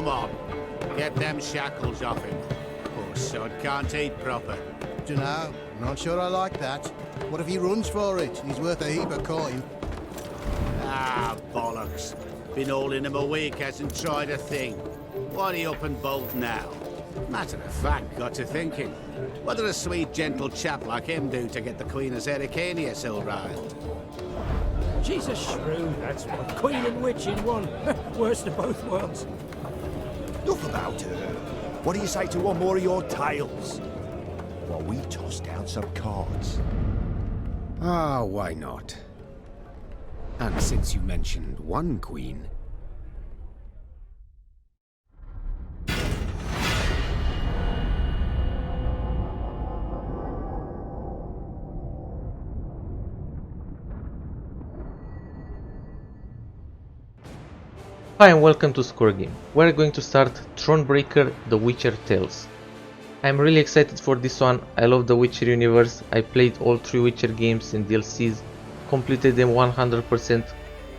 Come on, get them shackles off him. Poor sod can't eat proper. Dunno, not sure I like that. What if he runs for it? He's worth a heap of coin. Ah, bollocks. Been holding him a week, hasn't tried a thing. Why he up and bolt now? Matter of fact, got to thinking. What did a sweet, gentle chap like him do to get the Queen of Zerrikania so riled? She's a shrew, that's what. Queen and witch in one. Worst of both worlds. Enough about her. What do you say to one more of your tales? While we toss down some cards. Ah, why not? And since you mentioned one queen... Hi and welcome to Score Game. We're going to start Thronebreaker The Witcher Tales. I'm really excited for this one. I love the Witcher universe. I played all 3 Witcher games and DLCs, completed them 100%,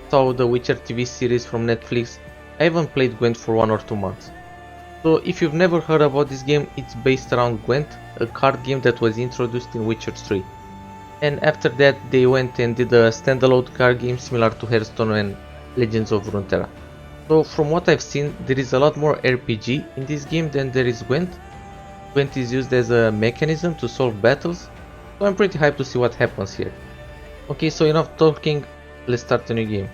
saw the Witcher TV series from Netflix. I even played Gwent for 1 or 2 months. So if you've never heard about this game, it's based around Gwent, a card game that was introduced in Witcher 3. And after that they went and did a standalone card game similar to Hearthstone and Legends of Runeterra. So from what I've seen, there is a lot more RPG in this game than there is Gwent. Gwent is used as a mechanism to solve battles, so I'm pretty hyped to see what happens here. Okay, so enough talking, let's start a new game.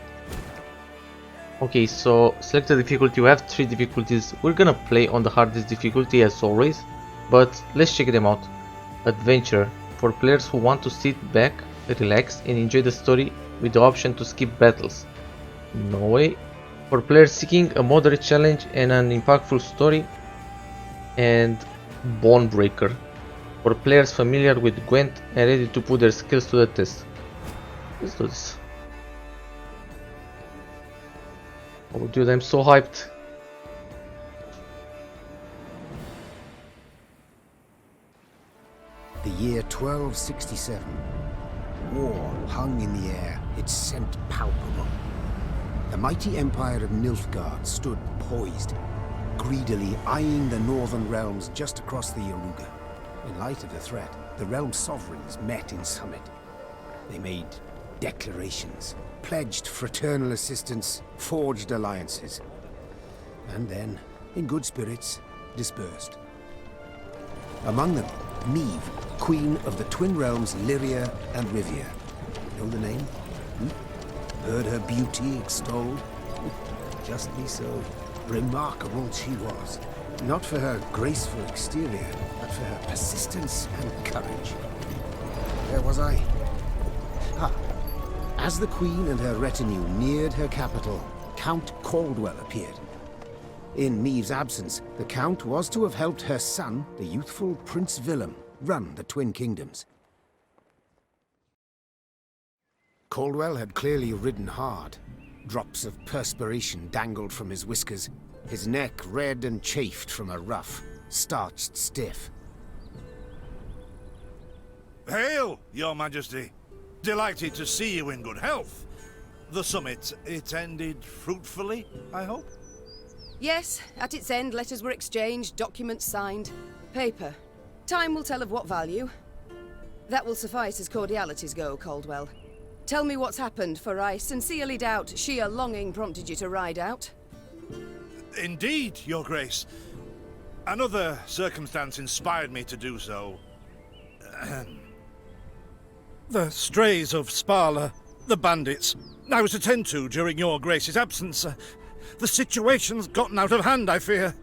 Okay, so select the difficulty. We have 3 difficulties. We're gonna play on the hardest difficulty as always, but let's check them out. Adventure, for players who want to sit back, relax and enjoy the story with the option to skip battles. No way. For players seeking a moderate challenge and an impactful story. And Bonebreaker, for players familiar with Gwent and ready to put their skills to the test. Let's do this. Oh dude, I'm so hyped. The year 1267. War hung in the air, its scent palpable. The mighty empire of Nilfgaard stood poised, greedily eyeing the northern realms just across the Yaruga. In light of the threat, the realm sovereigns met in summit. They made declarations, pledged fraternal assistance, forged alliances, and then, in good spirits, dispersed. Among them, Meve, queen of the twin realms Lyria and Rivia. Know the name? Heard her beauty extolled? Justly so. Remarkable she was. Not for her graceful exterior, but for her persistence and courage. Where was I? As the queen and her retinue neared her capital, Count Caldwell appeared. In Meve's absence, the Count was to have helped her son, the youthful Prince Willem, run the Twin Kingdoms. Caldwell had clearly ridden hard. Drops of perspiration dangled from his whiskers, his neck red and chafed from a ruff, starched stiff. Hail, Your Majesty! Delighted to see you in good health. The summit, it ended fruitfully, I hope? Yes, at its end letters were exchanged, documents signed. Paper. Time will tell of what value. That will suffice as cordialities go, Caldwell. Tell me what's happened, for I sincerely doubt sheer longing prompted you to ride out. Indeed, Your Grace. Another circumstance inspired me to do so. The strays of Sparla, the bandits, I was to tend to during Your Grace's absence. The situation's gotten out of hand, I fear.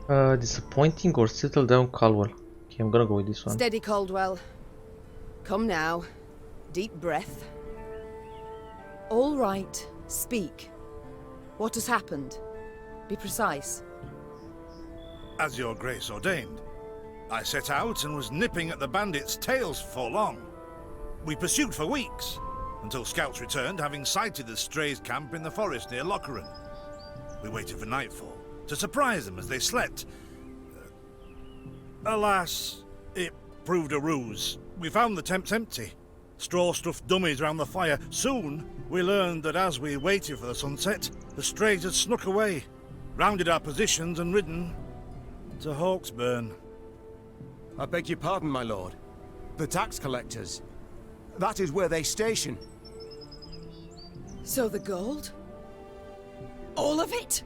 Disappointing or settle down, Caldwell. Okay, I'm gonna go with this one. Steady, Caldwell. Come now. Deep breath. All right. Speak. What has happened? Be precise. As Your Grace ordained, I set out and was nipping at the bandits' tails for long. We pursued for weeks, until scouts returned, having sighted the strays' camp in the forest near Locheren. We waited for nightfall to surprise them as they slept. Alas, it proved a ruse. We found the tents empty. straw-stuffed dummies round the fire. Soon, we learned that as we waited for the sunset, the strays had snuck away, rounded our positions and ridden to Hawksburn. I beg your pardon, my lord. The tax collectors. That is where they station. So the gold? All of it?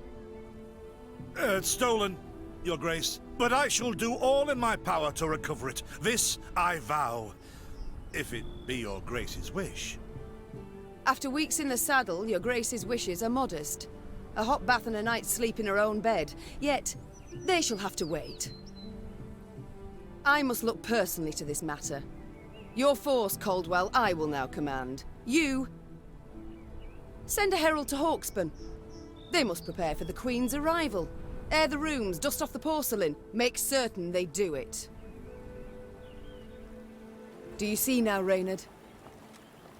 It's stolen, your grace, but I shall do all in my power to recover it. This I vow, if it be your grace's wish. After weeks in the saddle, your grace's wishes are modest. A hot bath and a night's sleep in her own bed. Yet, they shall have to wait. I must look personally to this matter. Your force, Caldwell, I will now command. You... send a herald to Hawksburn. They must prepare for the Queen's arrival. Air the rooms, dust off the porcelain. Make certain they do it. Do you see now, Reynard?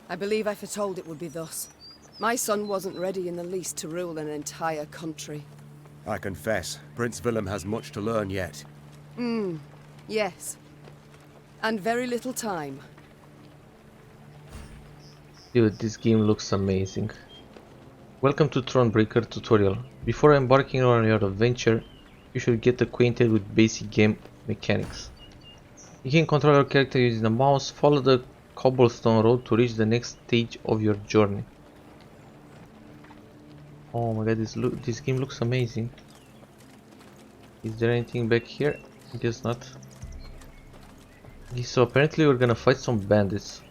I believe I foretold it would be thus. My son wasn't ready in the least to rule an entire country. I confess, Prince Willem has much to learn yet. Yes. And very little time. Dude, this game looks amazing. Welcome to Thronebreaker tutorial. Before embarking on your adventure, you should get acquainted with basic game mechanics. You can control your character using the mouse, follow the cobblestone road to reach the next stage of your journey. Oh my god, this game looks amazing. Is there anything back here? I guess not. Okay, so apparently we're gonna fight some bandits.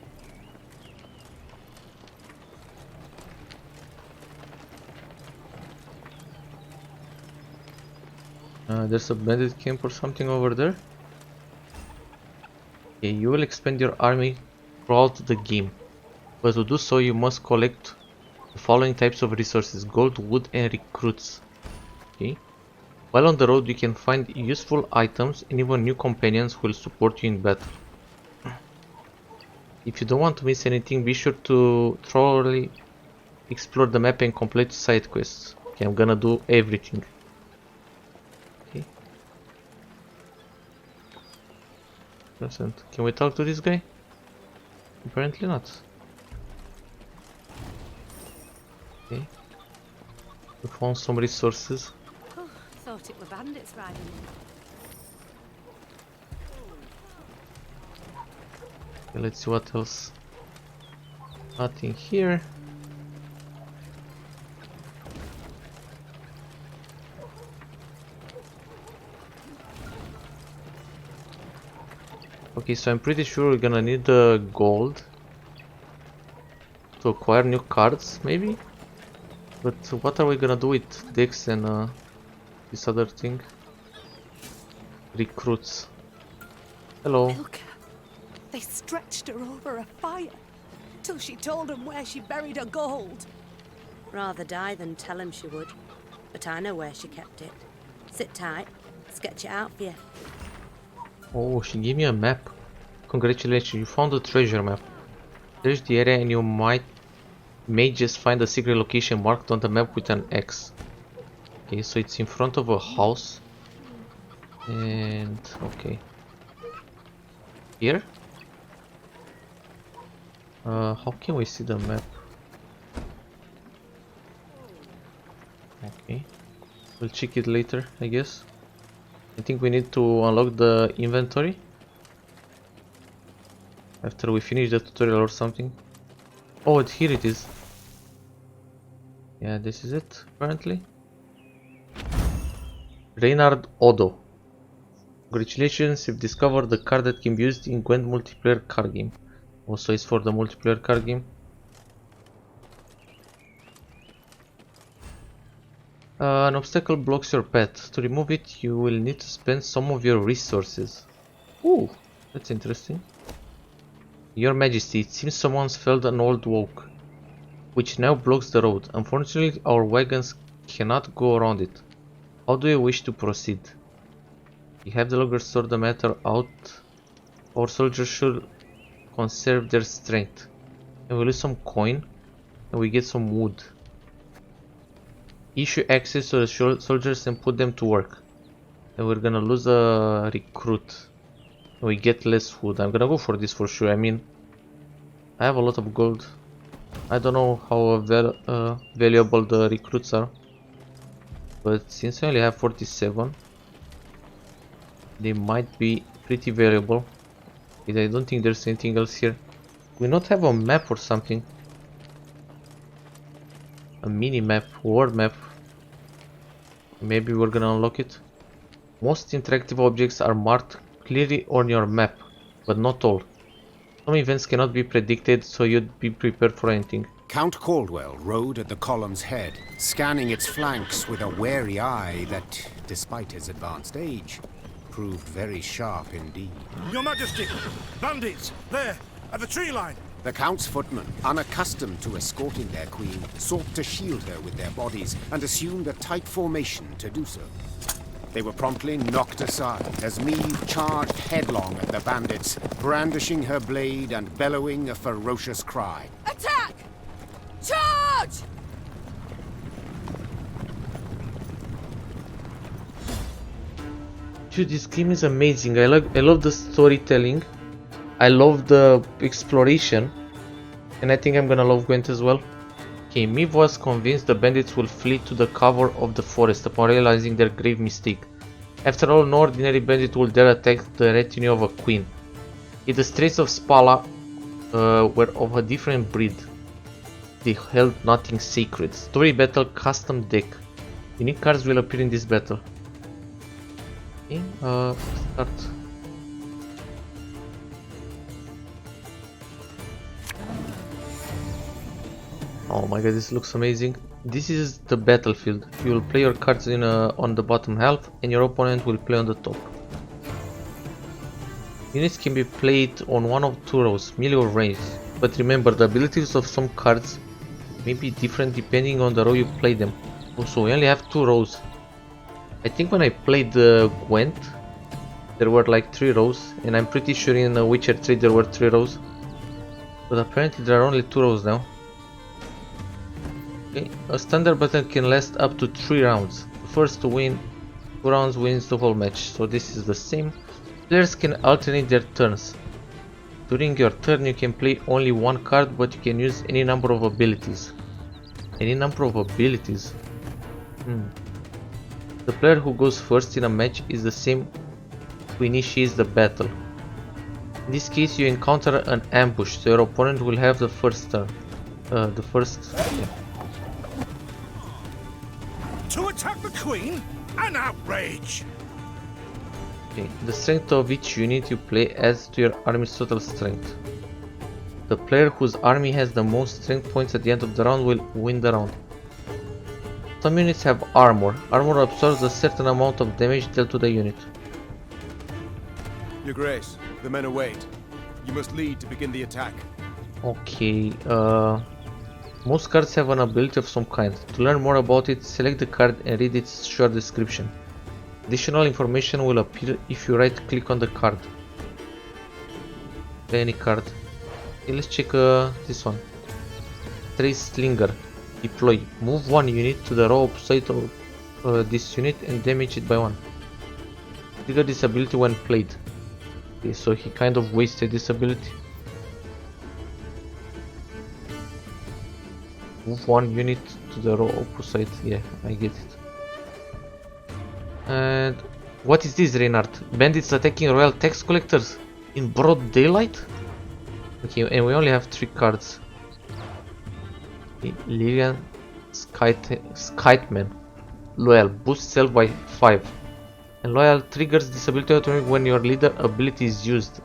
There's a bandit camp or something over there. Okay, you will expand your army throughout the game, but to do so you must collect the following types of resources: gold, wood and recruits. Okay. While on the road you can find useful items and even new companions who will support you in battle. If you don't want to miss anything, be sure to thoroughly explore the map and complete side quests. Okay, I'm gonna do everything. Okay. Can we talk to this guy? Apparently not. Okay. We found some resources. Oh, thought it were bandits riding in. Okay, let's see what else. Nothing here. Okay, so I'm pretty sure we're gonna need the gold to acquire new cards, maybe? But what are we gonna do with Dex and this other thing? Recruits. Hello. Milka. They stretched her over a fire till she told them where she buried her gold. Rather die than tell him she would. But I know where she kept it. Sit tight. Sketch it out for you. Oh, she gave me a map. Congratulations, you found a treasure map. Search the area and you may just find a secret location marked on the map with an X. Okay, so it's in front of a house. And okay. Here? How can we see the map? Okay. We'll check it later, I guess. I think we need to unlock the inventory after we finish the tutorial or something. Oh, here it is. Yeah, this is it, apparently. Reynard Odo. Congratulations, you've discovered the card that can be used in Gwent multiplayer card game. Also, it's for the multiplayer card game. An obstacle blocks your path. To remove it, you will need to spend some of your resources. Ooh, that's interesting. Your Majesty, it seems someone's felled an old oak, which now blocks the road. Unfortunately, our wagons cannot go around it. How do you wish to proceed? You have the logger sort the matter out. Our soldiers should conserve their strength. And we lose some coin, and we get some wood. Issue access to the soldiers and put them to work. And we're gonna lose a recruit. And we get less wood. I'm gonna go for this for sure. I mean, I have a lot of gold. I don't know how valuable the recruits are, but since I only have 47, they might be pretty valuable. I don't think there's anything else here. We not have a map or something. A mini map, world map. Maybe we're gonna unlock it. Most interactive objects are marked clearly on your map, but not all. Some events cannot be predicted, so you'd be prepared for anything. Count Caldwell rode at the column's head, scanning its flanks with a wary eye that, despite his advanced age, proved very sharp indeed. Your Majesty! Bandits! There! At the tree line! The Count's footmen, unaccustomed to escorting their queen, sought to shield her with their bodies and assumed a tight formation to do so. They were promptly knocked aside as Meve charged headlong at the bandits, brandishing her blade and bellowing a ferocious cry. Attack! Charge! Dude, this game is amazing. I love the storytelling. I love the exploration. And I think I'm gonna love Gwent as well. Okay, Meve was convinced the bandits will flee to the cover of the forest upon realizing their grave mistake. After all, no ordinary bandit will dare attack the retinue of a queen. If the straits of Spala were of a different breed, they held nothing sacred. Story battle custom deck. Unique cards will appear in this battle. Okay, start. Oh my god, this looks amazing. This is the battlefield. You will play your cards on the bottom half and your opponent will play on the top. Units can be played on one of two rows, melee or range. But remember, the abilities of some cards may be different depending on the row you play them. Also, we only have two rows. I think when I played Gwent, there were like 3 rows, and I'm pretty sure in Witcher 3 there were 3 rows. But apparently there are only 2 rows now. Okay, a standard battle can last up to 3 rounds. The first to win 2 rounds wins the whole match, so this is the same. Players can alternate their turns. During your turn you can play only one card, but you can use any number of abilities. Any number of abilities? The player who goes first in a match is the same who initiates the battle. In this case you encounter an ambush, so your opponent will have the first turn. To attack the Queen? An outrage! Okay, the strength of each unit you play adds to your army's total strength. The player whose army has the most strength points at the end of the round will win the round. Some units have armor. Armor absorbs a certain amount of damage dealt to the unit. Your Grace, the men await. You must lead to begin the attack. Okay, most cards have an ability of some kind. To learn more about it, select the card and read its short description. Additional information will appear if you right click on the card. Play any card. Okay, let's check this one. Trace Slinger. Deploy. Move one unit to the row opposite of this unit and damage it by 1. Trigger this ability when played. Okay, so he kind of wasted this ability. Move one unit to the row opposite. Yeah, I get it. And what is this, Reynard? Bandits attacking royal tax collectors in broad daylight? Okay, and we only have 3 cards. Okay, Lyria, Skiteman. Loyal, boost self by 5. And Loyal triggers this ability automatically when your leader ability is used.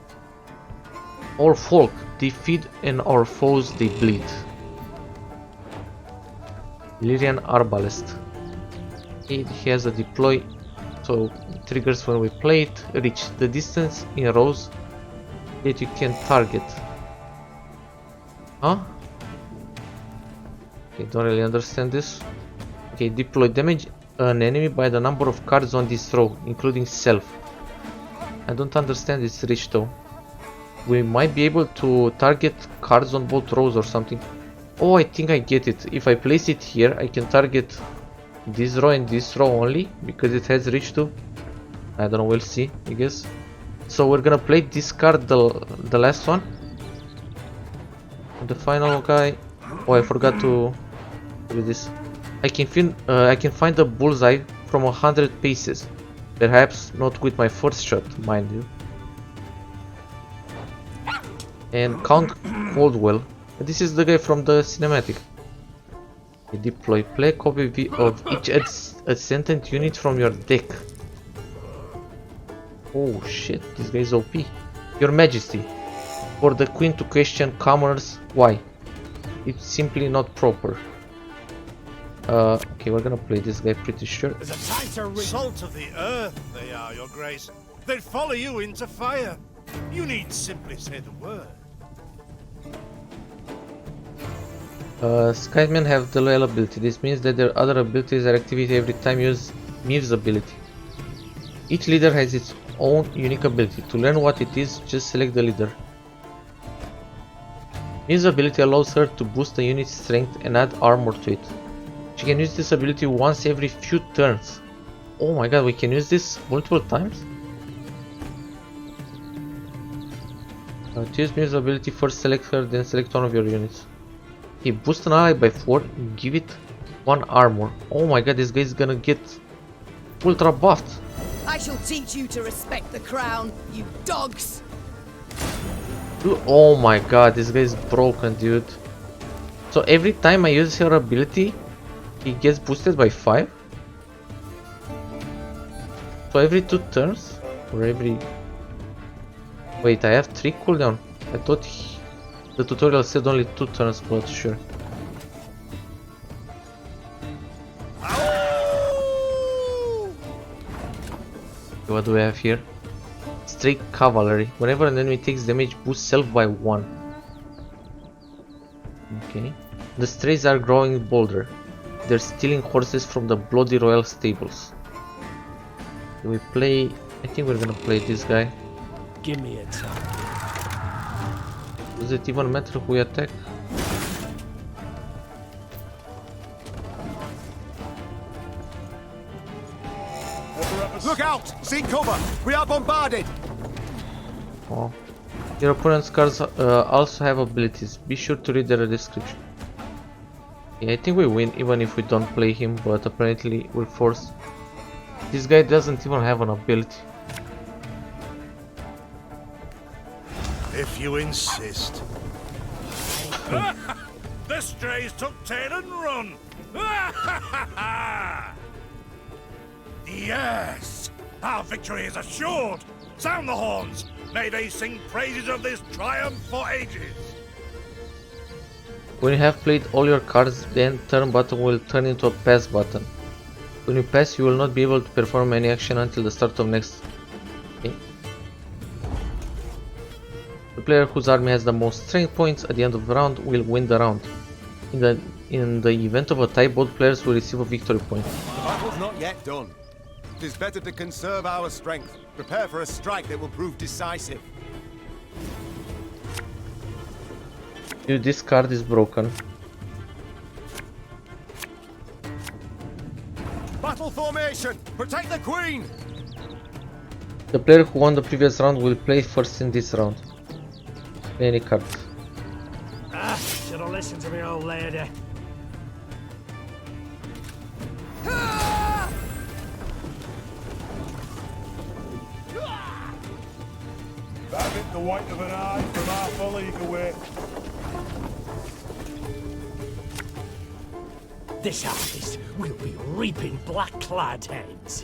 All folk, they feed and our foes they bleed. Lyrian Arbalest. Okay, he has a deploy, so it triggers when we play it. Reach the distance in rows that you can target. Huh? Okay, don't really understand this. Okay, deploy damage an enemy by the number of cards on this row, including self. I don't understand this reach though. We might be able to target cards on both rows or something. Oh, I think I get it. If I place it here, I can target this row and this row only, because it has reach too. I don't know, we'll see, I guess. So we're gonna play this card, the last one. The final guy. Oh, I forgot to do this. I can find a bullseye from 100 paces. Perhaps not with my first shot, mind you. And Count Coldwell. This is the guy from the cinematic. Deploy. Play a copy of each adjacent unit from your deck. Oh shit, this guy is OP. Your Majesty. For the Queen to question commoners why. It's simply not proper. Okay, we're gonna play this guy pretty sure. Salt of the earth they are, your grace. They'd follow you into fire. You need simply say the word. Skymen have the loyal ability. This means that their other abilities are activated every time you use Meve's ability. Each leader has its own unique ability. To learn what it is, just select the leader. Meve's ability allows her to boost a unit's strength and add armor to it. She can use this ability once every few turns. Oh my god, we can use this multiple times? To use Meve's ability, first select her, then select one of your units. Okay, boost an ally by 4, give it 1 armor. Oh my god, this guy is gonna get ultra buffed. I shall teach you to respect the crown, you dogs! Dude, oh my god, this guy is broken, dude. So every time I use her ability, he gets boosted by 5? So every 2 turns? Or every... Wait, I have 3 cooldown. I thought the tutorial said only 2 turns, but sure. What do we have here? Straight cavalry. Whenever an enemy takes damage, boost self by 1. Okay. The strays are growing bolder. They're stealing horses from the bloody royal stables. Do we play? I think we're gonna play this guy. Give me a time. Does it even matter who we attack? Look out! Seek cover! We are bombarded! Oh. Your opponent's cards also have abilities. Be sure to read their description. Yeah, I think we win even if we don't play him, but apparently we're forced. This guy doesn't even have an ability. If you insist. The strays took tail and run! Yes! Our victory is assured! Sound the horns! May they sing praises of this triumph for ages! When you have played all your cards, then turn button will turn into a pass button. When you pass, you will not be able to perform any action until the start of next. Okay. The player whose army has the most strength points at the end of the round will win the round. In the event of a tie, both players will receive a victory point. The battle's not yet done. It is better to conserve our strength. Prepare for a strike that will prove decisive. Dude, this card is broken. Battle formation! Protect the queen! The player who won the previous round will play first in this round. Play any card. Ah, should have listened to me, old lady. That bit the white of an eye from half a league away. This harvest will be reaping black-clad heads.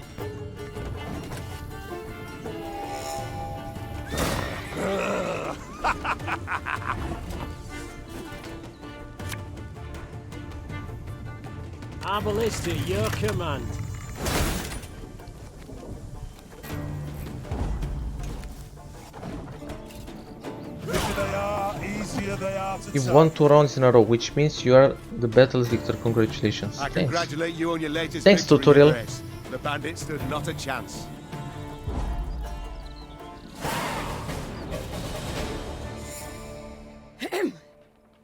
Arbalist at your command. You've won 2 rounds in a row, which means you are the battle's victor. Congratulations. I congratulate you on your latest Thanks, victory, tutorial. Your Grace. The bandits stood not a chance.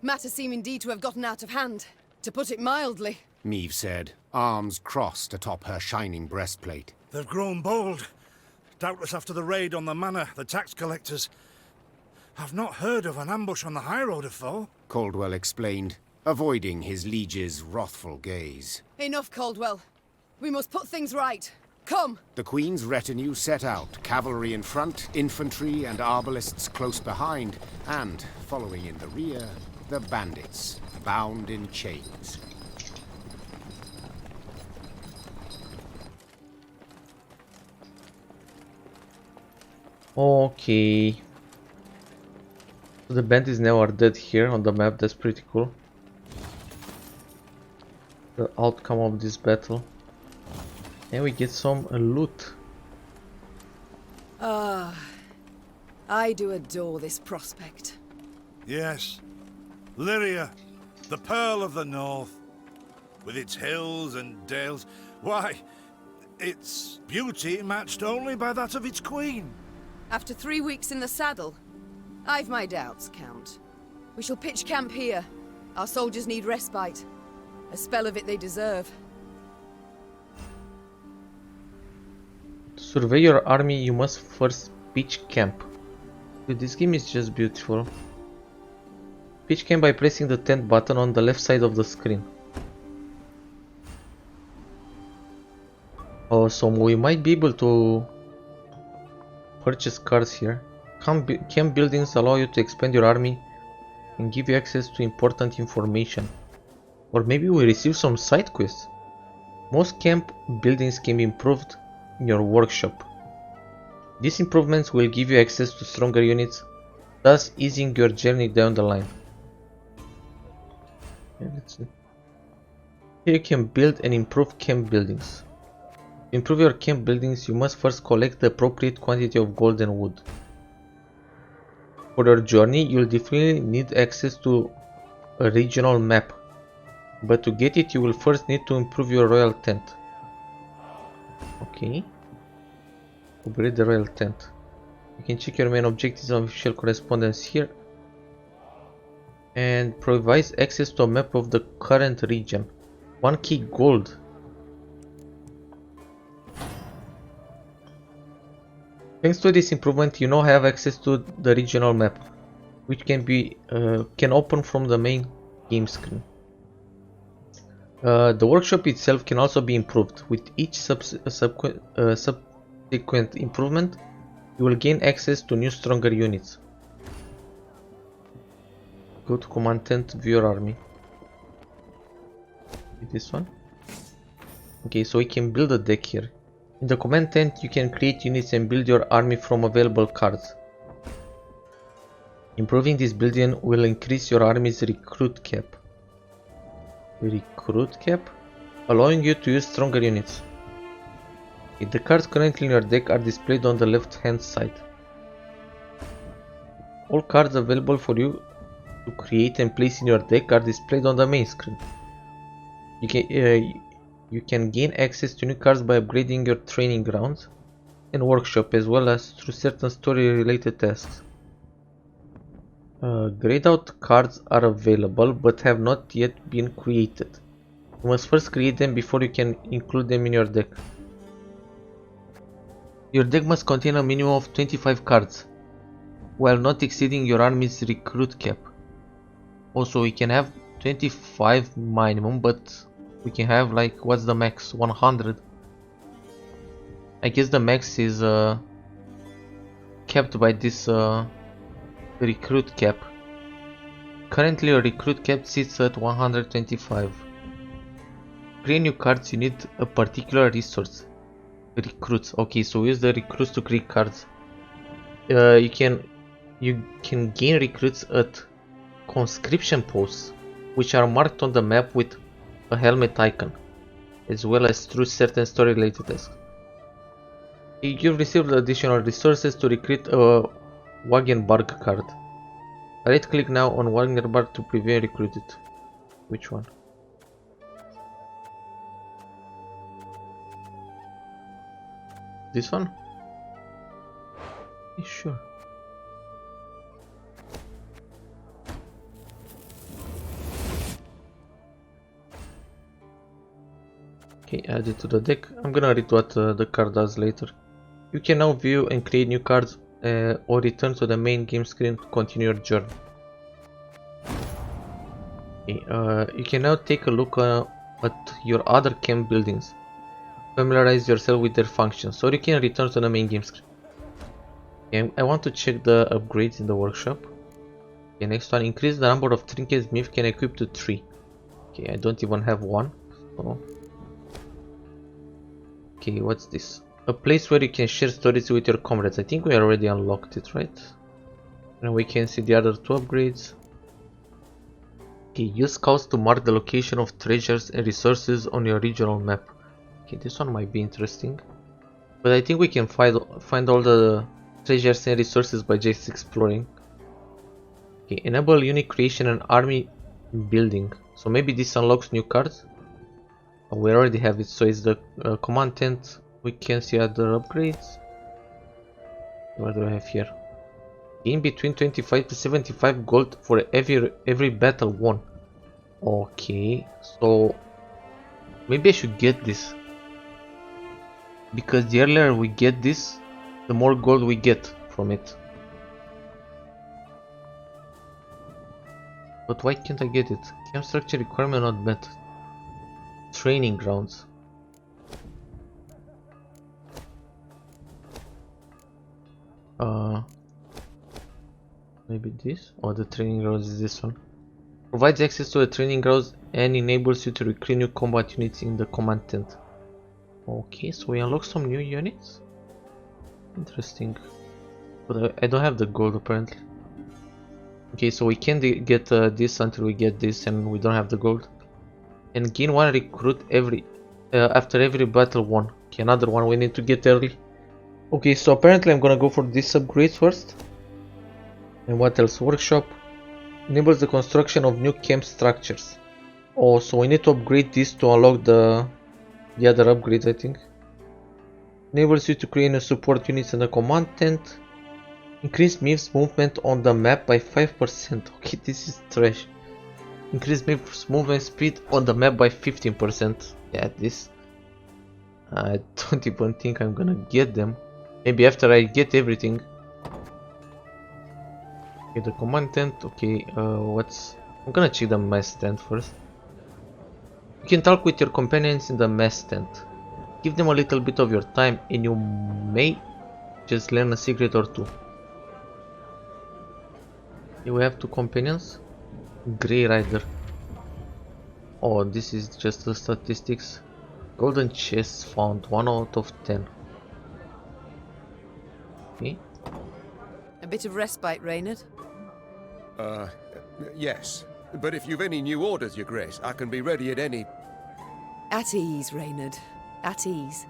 Matters seem indeed to have gotten out of hand, to put it mildly. Meve said, arms crossed atop her shining breastplate. They've grown bold. Doubtless after the raid on the manor, the tax collectors. I've not heard of an ambush on the high road afore. Caldwell explained, avoiding his liege's wrathful gaze. Enough, Caldwell. We must put things right. Come! The Queen's retinue set out, cavalry in front, infantry and arbalists close behind, and, following in the rear, the bandits, bound in chains. Okay. So the bandits now are dead here on the map, that's pretty cool. The outcome of this battle. And we get some loot. I do adore this prospect. Yes. Lyria, the Pearl of the North. With its hills and dales. Why, its beauty matched only by that of its queen. After 3 weeks in the saddle, I've my doubts, Count. We shall pitch camp here. Our soldiers need respite. A spell of it they deserve. To survey your army, you must first pitch camp. Dude, this game is just beautiful. Pitch camp by pressing the tent button on the left side of the screen. Oh, so we might be able to purchase cards here. Camp buildings allow you to expand your army and give you access to important information. Or maybe we receive some side quests. Most camp buildings can be improved in your workshop. These improvements will give you access to stronger units, thus easing your journey down the line. Okay, let's see. Here you can build and improve camp buildings. To improve your camp buildings, you must first collect the appropriate quantity of gold and wood. For your journey, you'll definitely need access to a regional map, but to get it you will first need to improve your royal tent. Okay. Upgrade the royal tent. You can check your main objectives and official correspondence here, and provides access to a map of the current region. 1 key gold. Thanks to this improvement, you now have access to the regional map, which can open from the main game screen. The workshop itself can also be improved. With each subsequent improvement, you will gain access to new stronger units. Go to command tent, view your army. This one. Okay, so we can build a deck here. In the command tent, you can create units and build your army from available cards. Improving this building will increase your army's recruit cap. Recruit cap? Allowing you to use stronger units. Okay, the cards currently in your deck are displayed on the left hand side. All cards available for you to create and place in your deck are displayed on the main screen. You can gain access to new cards by upgrading your training grounds and workshop, as well as through certain story related tasks. Grayed out cards are available but have not yet been created. You must first create them before you can include them in your deck. Your deck must contain a minimum of 25 cards, while not exceeding your army's recruit cap. Also, we can have 25 minimum, but we can have, like, what's the max? 100. I guess the max is kept by this recruit cap. Currently your recruit cap sits at 125. To create new cards you need a particular resource. Recruits. Okay, so use the recruits to create cards. You can gain recruits at conscription posts, which are marked on the map with a helmet icon, as well as through certain story related tasks. You've received additional resources to recruit a Wagenbarg card. Right click now on Wagenbarg to preview and recruit it. Which one? This one? Yeah, sure. Okay, add it to the deck. I'm gonna read what the card does later. You can now view and create new cards or return to the main game screen to continue your journey. Okay, you can now take a look at your other camp buildings. Familiarize yourself with their functions, so you can return to the main game screen. Okay, I want to check the upgrades in the workshop. Okay, next one, increase the number of trinkets Meve can equip to 3. Okay, I don't even have one. So. Okay, what's this? A place where you can share stories with your comrades. I think we already unlocked it, right? And we can see the other 2 upgrades. Okay, use scouts to mark the location of treasures and resources on your regional map. Okay, this one might be interesting. But I think we can find all the treasures and resources by just exploring. Okay, enable unit creation and army building. So maybe this unlocks new cards. Oh, we already have it, so it's the command tent. We can see other upgrades. What do I have here? Gain between 25 to 75 gold for every battle won. Okay, so maybe I should get this, because the earlier we get this, the more gold we get from it. But why can't I get it? Camp structure requirement not met. Training grounds. Maybe this? Or the training grounds is this one. Provides access to the training grounds and enables you to recruit new combat units in the command tent. Okay, so we unlock some new units? Interesting. But I don't have the gold apparently. Okay, so we can't get this until we get this, and we don't have the gold. And gain 1 recruit after every battle won. Okay, another one we need to get early. Okay, so apparently I'm gonna go for this upgrade first. And what else? Workshop enables the construction of new camp structures. Oh, so we need to upgrade this to unlock the other upgrades, I think. Enables you to create new support units in the command tent. Increase Meve's movement on the map by 5%. Okay, this is trash. Increase Meve's movement speed on the map by 15%. Yeah, this. I don't even think I'm gonna get them. Maybe after I get everything. Okay, the command tent. Okay, I'm gonna check the mess tent first. You can talk with your companions in the mess tent. Give them a little bit of your time and you may just learn a secret or 2. Here we have 2 companions. Grey Rider. Oh, this is just the statistics. Golden chests found, 1 out of 10. Okay. A bit of respite, Reynard? Yes. But if you've any new orders, Your Grace, I can be ready at any... At ease, Reynard. At ease.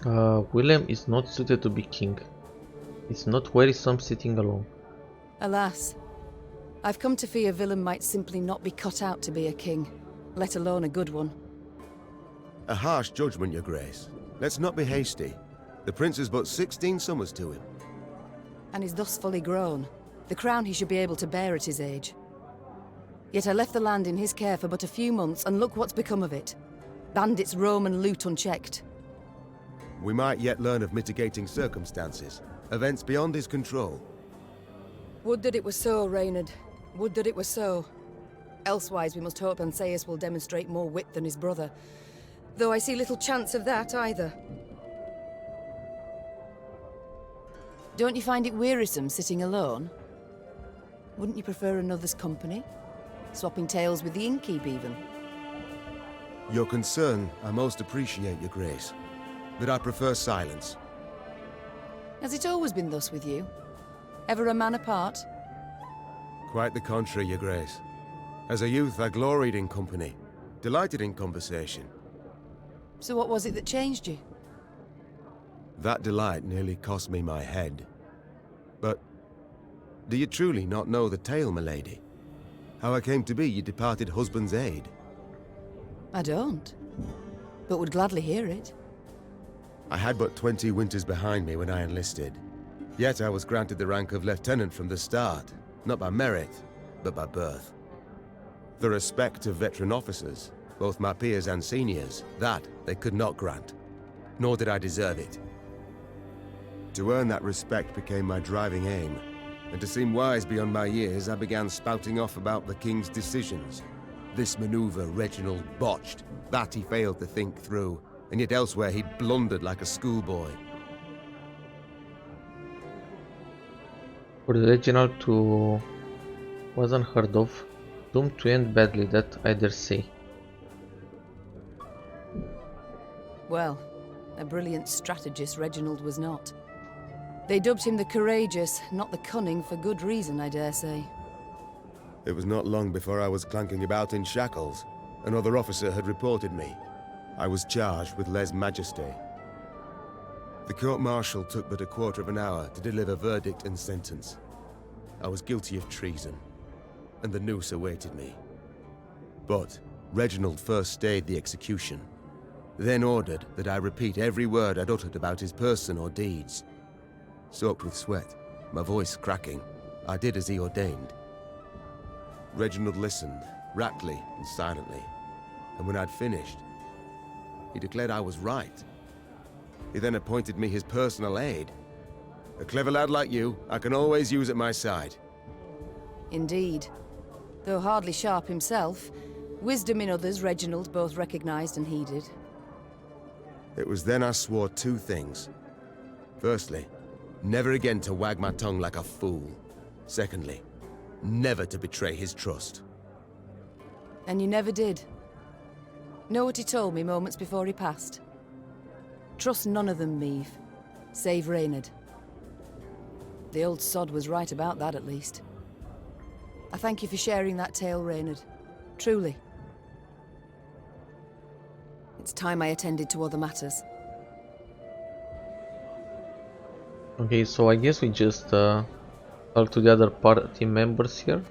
William is not suited to be king. It's not wearisome sitting alone. Alas. I've come to fear Willem might simply not be cut out to be a king, let alone a good one. A harsh judgment, Your Grace. Let's not be hasty. The prince is but 16 summers to him. And is thus fully grown. The crown he should be able to bear at his age. Yet I left the land in his care for but a few months, and look what's become of it. Bandits roam and loot unchecked. We might yet learn of mitigating circumstances. Events beyond his control. Would that it were so, Reynard. Would that it were so. Elsewise we must hope Ancaeus will demonstrate more wit than his brother. Though I see little chance of that either. Don't you find it wearisome sitting alone? Wouldn't you prefer another's company? Swapping tales with the innkeep even? Your concern I most appreciate, Your Grace. But I prefer silence. Has it always been thus with you? Ever a man apart? Quite the contrary, Your Grace. As a youth, I gloried in company, delighted in conversation. So what was it that changed you? That delight nearly cost me my head. But do you truly not know the tale, milady? How I came to be your departed husband's aide? I don't, but would gladly hear it. I had but 20 winters behind me when I enlisted. Yet I was granted the rank of lieutenant from the start, not by merit, but by birth. The respect of veteran officers, both my peers and seniors, that they could not grant, nor did I deserve it. To earn that respect became my driving aim, and to seem wise beyond my years, I began spouting off about the king's decisions. This maneuver Reginald botched, that he failed to think through, and yet elsewhere he'd blundered like a schoolboy. For Reginald to wasn't heard of, doomed to end badly, that I dare say. Well, a brilliant strategist Reginald was not. They dubbed him the courageous, not the cunning, for good reason, I dare say. It was not long before I was clanking about in shackles. Another officer had reported me. I was charged with lèse-majesté. The court-martial took but a quarter of an hour to deliver verdict and sentence. I was guilty of treason, and the noose awaited me. But Reginald first stayed the execution, then ordered that I repeat every word I'd uttered about his person or deeds. Soaked with sweat, my voice cracking, I did as he ordained. Reginald listened, raptly and silently, and when I'd finished, he declared I was right. He then appointed me his personal aide. A clever lad like you, I can always use at my side. Indeed. Though hardly sharp himself, wisdom in others Reginald both recognized and heeded. It was then I swore two things. Firstly, never again to wag my tongue like a fool. Secondly, never to betray his trust. And you never did. Know what he told me moments before he passed? Trust none of them, Meve, save Reynard. The old sod was right about that, at least. I thank you for sharing that tale, Reynard. Truly. It's time I attended to other matters. Okay, so I guess we just talk to the other party members here.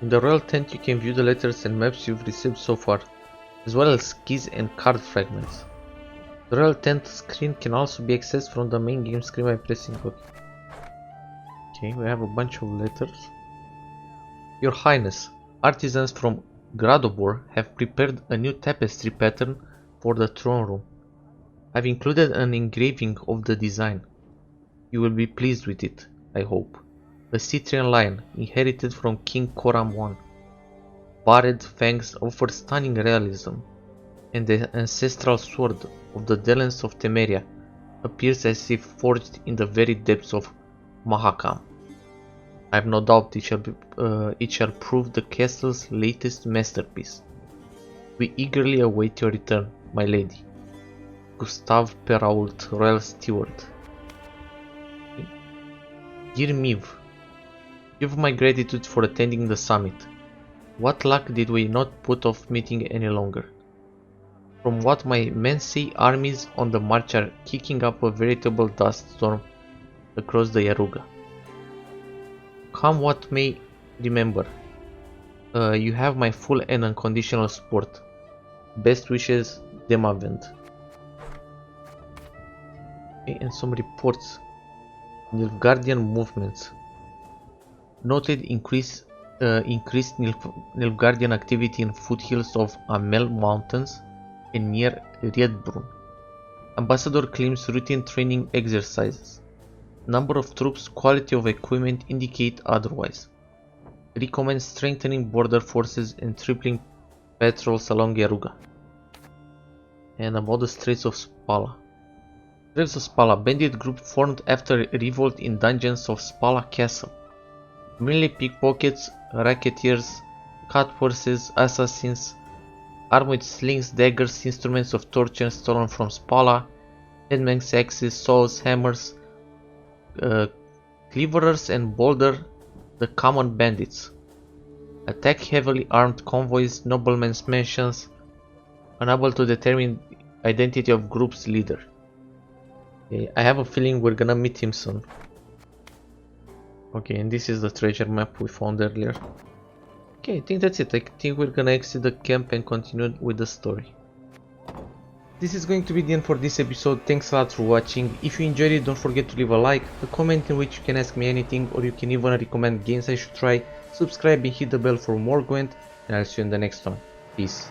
In the royal tent you can view the letters and maps you've received so far, as well as keys and card fragments. The royal tent screen can also be accessed from the main game screen by pressing OK. Okay, we have a bunch of letters. Your Highness, artisans from Gradobor have prepared a new tapestry pattern for the throne room. I've included an engraving of the design. You will be pleased with it, I hope. A Citrian lion, inherited from King Coram I. Barred fangs offer stunning realism, and the ancestral sword of the Delens of Temeria appears as if forged in the very depths of Mahakam. I have no doubt it shall prove the castle's latest masterpiece. We eagerly await your return, my lady. Gustav Perault, Royal Steward. Dear Meve, you have my gratitude for attending the summit. What luck did we not put off meeting any longer? From what my men say, armies on the march are kicking up a veritable dust storm across the Yaruga. Come what may, remember, you have my full and unconditional support. Best wishes, Demavend. Okay, and some reports. Nilfgaardian movements. Noted increased Nilfgaardian activity in foothills of Amel Mountains and near Riedbrunn. Ambassador claims routine training exercises. Number of troops, quality of equipment indicate otherwise. Recommends strengthening border forces and tripling patrols along Yaruga. And about the Straits of Spala. Straits of Spala, bandit group formed after a revolt in dungeons of Spala Castle. Mainly pickpockets, racketeers, cut horses, assassins, armed with slings, daggers, instruments of torture stolen from Spala, headman's axes, saws, hammers, cleaverers and bolder, the common bandits. Attack heavily armed convoys, noblemen's mansions, unable to determine identity of group's leader. Okay, I have a feeling we're gonna meet him soon. Okay, and this is the treasure map we found earlier. Okay, I think that's it. I think we're gonna exit the camp and continue with the story. This is going to be the end for this episode. Thanks a lot for watching. If you enjoyed it, don't forget to leave a like, a comment in which you can ask me anything, or you can even recommend games I should try. Subscribe and hit the bell for more Gwent, and I'll see you in the next one. Peace.